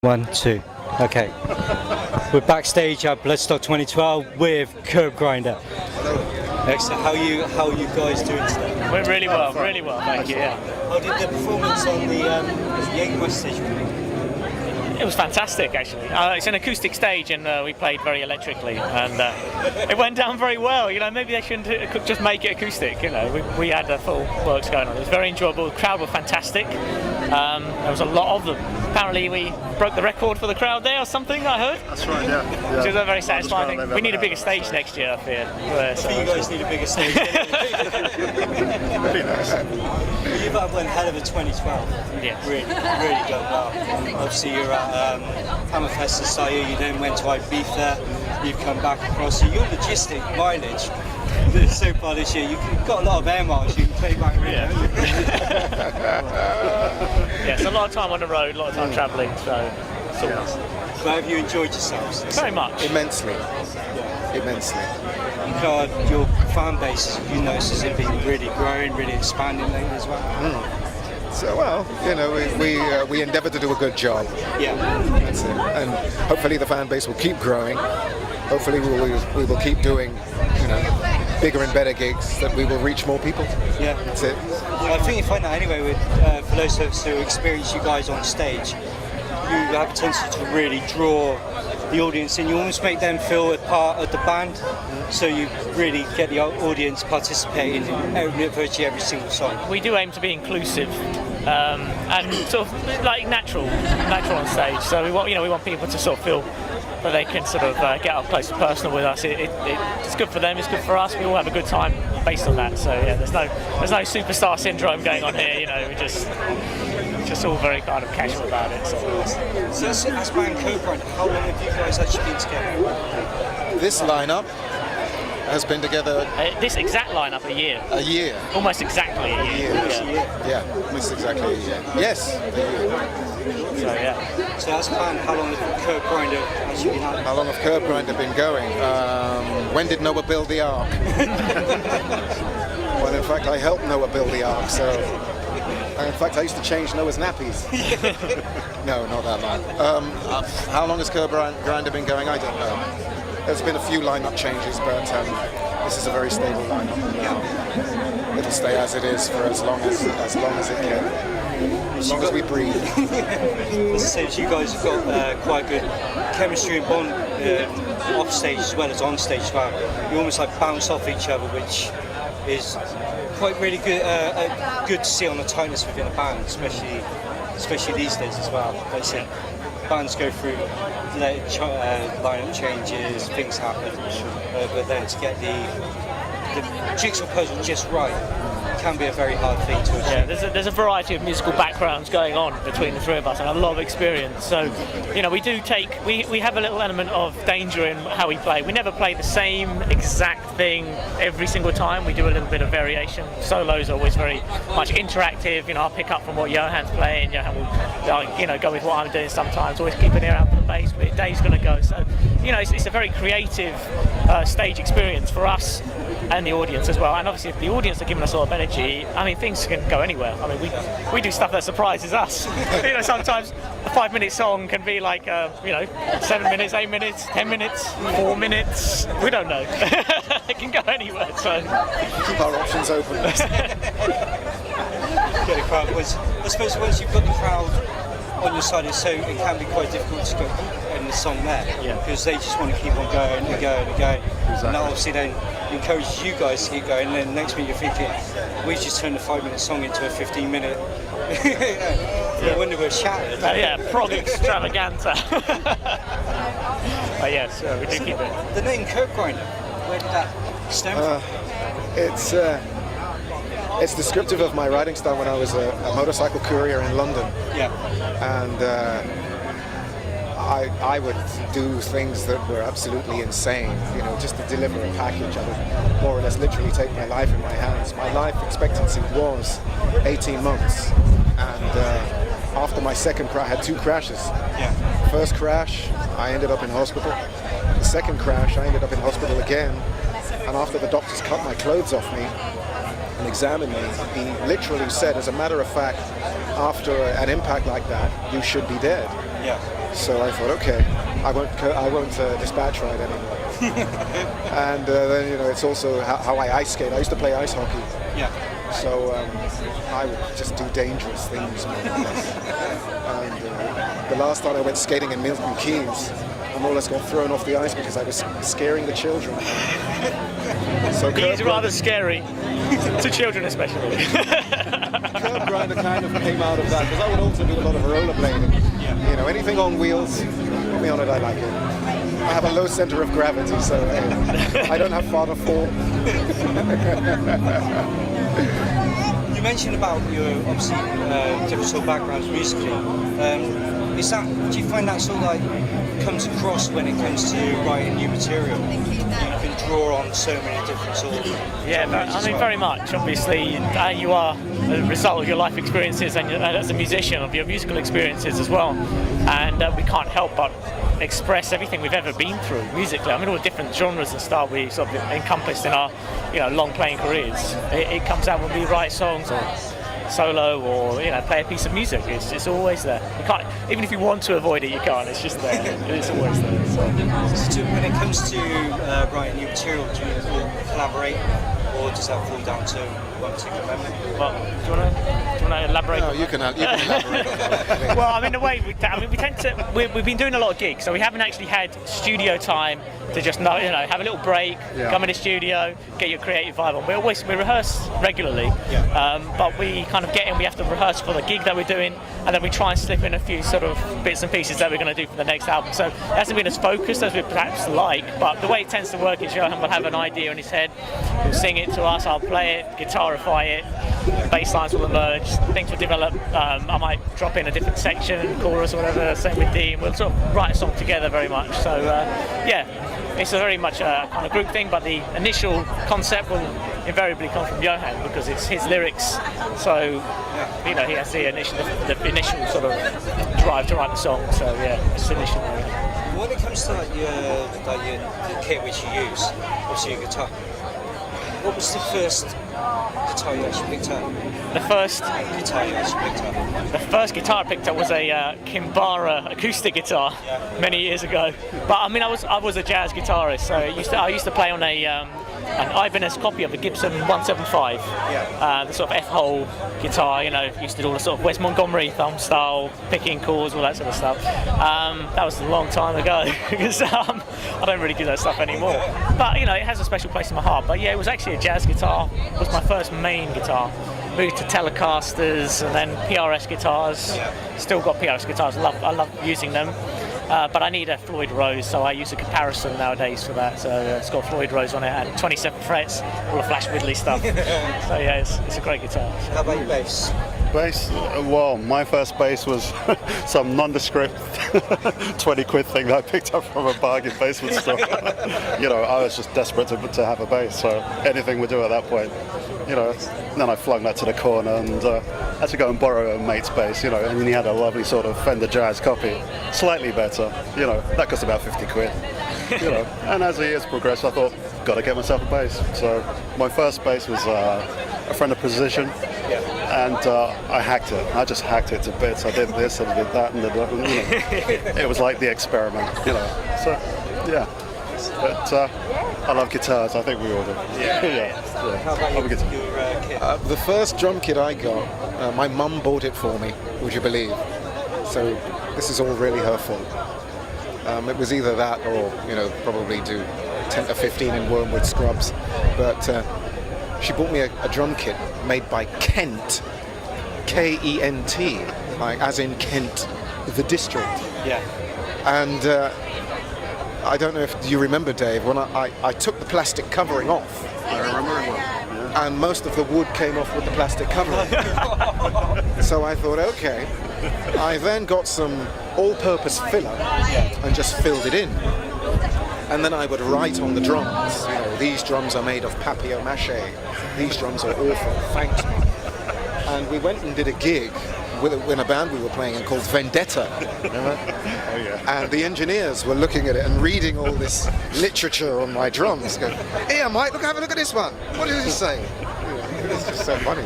1, 2. Okay. We're backstage at BloodStock 2012 with Kyrbgrinder. Excellent. How are you guys doing today? We're really well, thank you. Yeah. How did the performance on the Jägermeister stage go? It was fantastic, actually. It's an acoustic stage, and we played very electrically, and it went down very well. You know, maybe they could just make it acoustic. You know, we had the full works going on. It was very enjoyable. The crowd were fantastic. There was a lot of them. Apparently, we broke the record for the crowd there, or something. I heard. That's right. Yeah. Which was a very satisfying thing. We need a bigger stage next year, I fear. You guys need a bigger stage. Pretty nice. You've had one hell of a 2012. Yes. Really done well. Obviously, you're at Hammerfest Society. You then went to Ibiza. You've come back across. So your logistic mileage so far this year, you've got a lot of air miles. You can play back really. Yes, a lot of time on the road, a lot of time travelling. So. But have you enjoyed yourselves? Very much. Immensely. Immensely. Your fan base, you notice, has it been really growing, really expanding lately as well? So, well, you know, we endeavour to do a good job. Yeah. That's it. And hopefully the fan base will keep growing. Hopefully we will keep doing, you know, bigger and better gigs, that we will reach more people. Yeah. That's it. I think you find that anyway with for those of us who experience you guys on stage, you have a tendency to really draw the audience in. You almost make them feel a part of the band, so you really get the audience participating in virtually every single song. We do aim to be inclusive and sort of like natural on stage. So we want people to sort of feel that they can sort of get up close and personal with us. It's good for them, it's good for us. We all have a good time based on that. So yeah, there's no superstar syndrome going on here. You know, we just all very kind of casual about it. So as band Kyrbgrinder, how long have you guys actually been together? This lineup has been together. This exact lineup, a year. A year. Almost exactly a year. Yeah, almost exactly a year. Yes. So yeah. So as band, how long have Kyrbgrinder actually been out? How long have Kyrbgrinder been going? When did Noah build the Ark? Well, in fact, I helped Noah build the Ark, so. In fact, I used to change Noah's nappies. No, not that long. How long has Kyrbgrinder been going? I don't know. There's been a few lineup changes, but this is a very stable lineup. It'll stay as it is for as long as it can, as long as we breathe. As I said, you guys have got quite good chemistry and bond off stage as well as on stage as well. You almost like bounce off each other, which is quite really good to see on the tightness within a band, especially these days as well. Like I said, bands go through lineup changes, things happen, but then to get the jigsaw puzzle just right can be a very hard thing to achieve. Yeah, there's a variety of musical backgrounds going on between the three of us and a lot of experience. So, you know, we have a little element of danger in how we play. We never play the same exact thing every single time. We do a little bit of variation. Solos are always very much interactive. You know, I'll pick up from what Johan's playing. Johan will, go with what I'm doing sometimes. Always keep an ear out for the bass, where Dave's going to go. So, you know, it's a very creative stage experience for us and the audience as well. And obviously, if the audience are giving us a lot of energy, I mean, things can go anywhere. I mean, we do stuff that surprises us. You know, sometimes a 5-minute song can be like, 7 minutes, 8 minutes, 10 minutes, 4 minutes. We don't know. It can go anywhere. So keep our options open. Get the crowd. I suppose once you've got the crowd on your side, it can be quite difficult to go end the song there, because they just want to keep on going and going and going. Exactly. And that obviously then encourages you guys to keep going, and then the next minute you're thinking, we just turned a 5-minute song into a 15-minute. No wonder we're shattered. Prog extravaganza. But yes, we do keep it. The name Kyrbgrinder, where did that stem from? It's descriptive of my riding style when I was a motorcycle courier in London. Yeah. And I would do things that were absolutely insane, you know, just to deliver a package. I would more or less literally take my life in my hands. My life expectancy was 18 months. And after my second crash, I had 2 crashes. Yeah. First crash, I ended up in hospital. The second crash, I ended up in hospital again. And after the doctors cut my clothes off me and examined me, he literally said, as a matter of fact, after an impact like that, you should be dead. Yeah. So I thought, okay, I won't dispatch ride anymore. And then it's also how I ice skate. I used to play ice hockey. Yeah. So I would just do dangerous things. More or less. And the last time I went skating in Milton Keynes, I more or less got thrown off the ice because I was scaring the children. So He's rather scary, to children especially. Kyrbgrinder kind of came out of that because I would also do a lot of rollerblading. Yeah. Anything on wheels, put me on it, I like it. I have a low center of gravity, so I don't have far to fall. You mentioned about your obviously different sort of backgrounds musically. Do you find that sort of like comes across when it comes to writing new material? You can draw on so many different sort of very much. Obviously, you are a result of your life experiences and as a musician of your musical experiences as well. And we can't help but express everything we've ever been through musically. I mean, all the different genres and stuff we sort of encompassed in our long playing careers. It comes out when we write songs or solo or play a piece of music. It's always there. You can't, even if you want to avoid it, you can't. It's just there. It's always there. So when it comes to writing new material, do you all collaborate, or does that fall down to one particular member? Well, do you want to elaborate? No, you can elaborate. Well, I mean, the way we tend to, we've been doing a lot of gigs, so we haven't actually had studio time to just have a little break, come in the studio, get your creative vibe on. We rehearse regularly, but we kind of get in. We have to rehearse for the gig that we're doing, and then we try and slip in a few sort of bits and pieces that we're going to do for the next album. So it hasn't been as focused as we perhaps like, but the way it tends to work is Johan will have an idea in his head, he'll sing it to us, I'll play it, guitarify it, bass lines will emerge, things will develop. I might drop in a different section, chorus or whatever, same with Dean. We'll sort of write a song together very much. So it's a very much a kind of group thing, but the initial concept will invariably come from Johan because it's his lyrics. So he has the initial sort of drive to write the song. So it's initial. When it comes to the kit which you use, obviously your guitar, what was the first guitar you actually picked up? The first guitar you actually picked up? The first guitar I picked up was a Kyrbgrinder acoustic guitar many years ago. But I mean, I was a jazz guitarist, so I used to play on an Ibanez copy of a Gibson 175, the sort of F-hole guitar. Used to do all the sort of Wes Montgomery thumb style picking chords, all that sort of stuff. That was a long time ago because I don't really do that stuff anymore. But it has a special place in my heart. But it was actually a jazz guitar. It was my first main guitar. Moved to Telecasters and then PRS guitars. Still got PRS guitars. I love using them. But I need a Floyd Rose, so I use a comparison nowadays for that. So it's got Floyd Rose on it and 27 frets, all the Flash Whitley stuff. So it's a great guitar. How about your bass? Bass? Well, my first bass was some nondescript 20 quid thing that I picked up from a bargain basement store. I was just desperate to have a bass, so anything would do at that point. Then I flung that to the corner and had to go and borrow a mate's bass, and then he had a lovely sort of Fender Jazz copy, slightly better, that cost about 50 quid. And as the years progressed, I thought, got to get myself a bass. So my first bass was a Fender Precision, and I hacked it. I just hacked it to bits. I did this and I did that and it was like the experiment, So but I love guitars. I think we all do. How about your kit? The first drum kit I got, my mum bought it for me, would you believe? So this is all really her fault. It was either that or, probably do 10 to 15 in Wormwood Scrubs. But she bought me a drum kit made by Kent, K-E-N-T, like as in Kent, the district. And I don't know if you remember, Dave, when I took the plastic covering off. I remember it well. And most of the wood came off with the plastic covering. So I thought, okay. I then got some all-purpose filler and just filled it in. And then I would write on the drums, these drums are made of papier-mâché. These drums are awful, thanks, man. And we went and did a gig in a band we were playing in called Vendetta. Remember? Oh, yeah. And the engineers were looking at it and reading all this literature on my drums, going, "Here, Mike, have a look at this one. What does it say?" It's just so funny.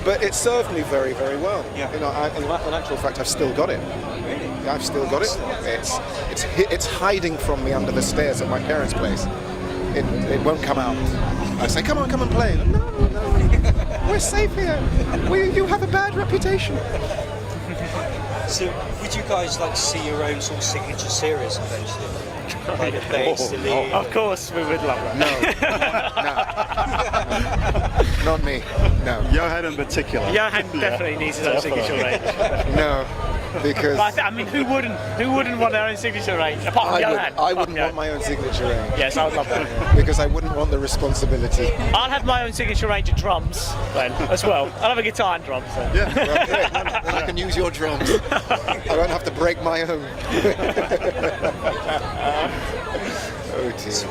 But it served me very, very well. In actual fact, I've still got it. Really? I've still got it. It's hiding from me under the stairs at my parents' place. It won't come out. I say, come on, come and play. No, we're safe here. You have a bad reputation. So, would you guys like to see your own sort of signature series eventually? Like the bass, the lead? Of course, we would love that. No. Not me. No. Johan in particular. Johan definitely needs his own signature range. No. Because But I mean, who wouldn't want their own signature range apart from Johan? I wouldn't want my own signature range. Yes, I would love that. Because I wouldn't want the responsibility. I'll have my own signature range of drums then as well. I'll have a guitar and drums. Then. Yeah, well, good. Then I can use your drums. I won't have to break my own. Oh dear. So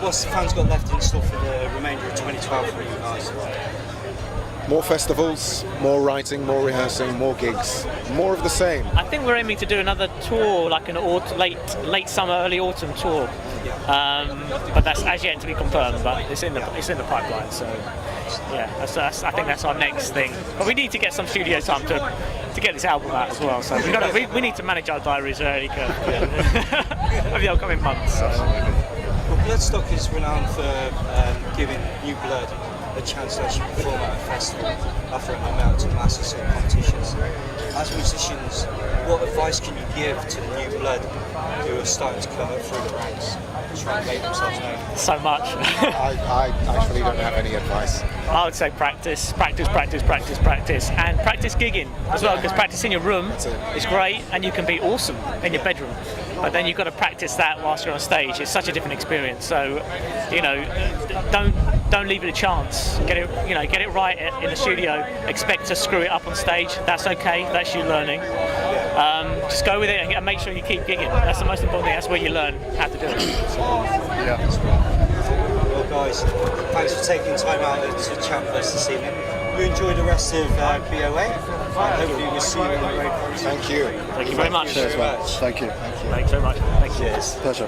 what's the fans got left in store for the remainder of 2012 for you guys? More festivals, more writing, more rehearsing, more gigs, more of the same. I think we're aiming to do another tour, like an late summer, early autumn tour. But that's as yet to be confirmed. But it's in the pipeline. So yeah, I think that's our next thing. But we need to get some studio time to get this album out as well. So we need to manage our diaries early over the upcoming months. So. Well, BloodStock is renowned for giving new blood a chance to actually perform at a festival after a amount of massive sort of competitions. As musicians, what advice can you give to the new blood who are starting to come up through the ranks and try and make themselves known? So much. I actually don't have any advice. I would say practice, and practice gigging as well, because practice in your room is great and you can be awesome in your bedroom, but then you've got to practice that whilst you're on stage. It's such a different experience. So, don't leave it a chance. Get it right in the studio. Expect to screw it up on stage. That's okay. That's you learning. Just go with it and make sure you keep gigging. That's the most important thing. That's where you learn how to do it. Yeah. Well, guys, thanks for taking time out to chat with us this evening. You enjoy the rest of BOA, and hopefully we'll see you on the road. Thank you. Thank you very much. Cheers, man. Thank you. Thanks very much. Thank you. Cheers. Pleasure.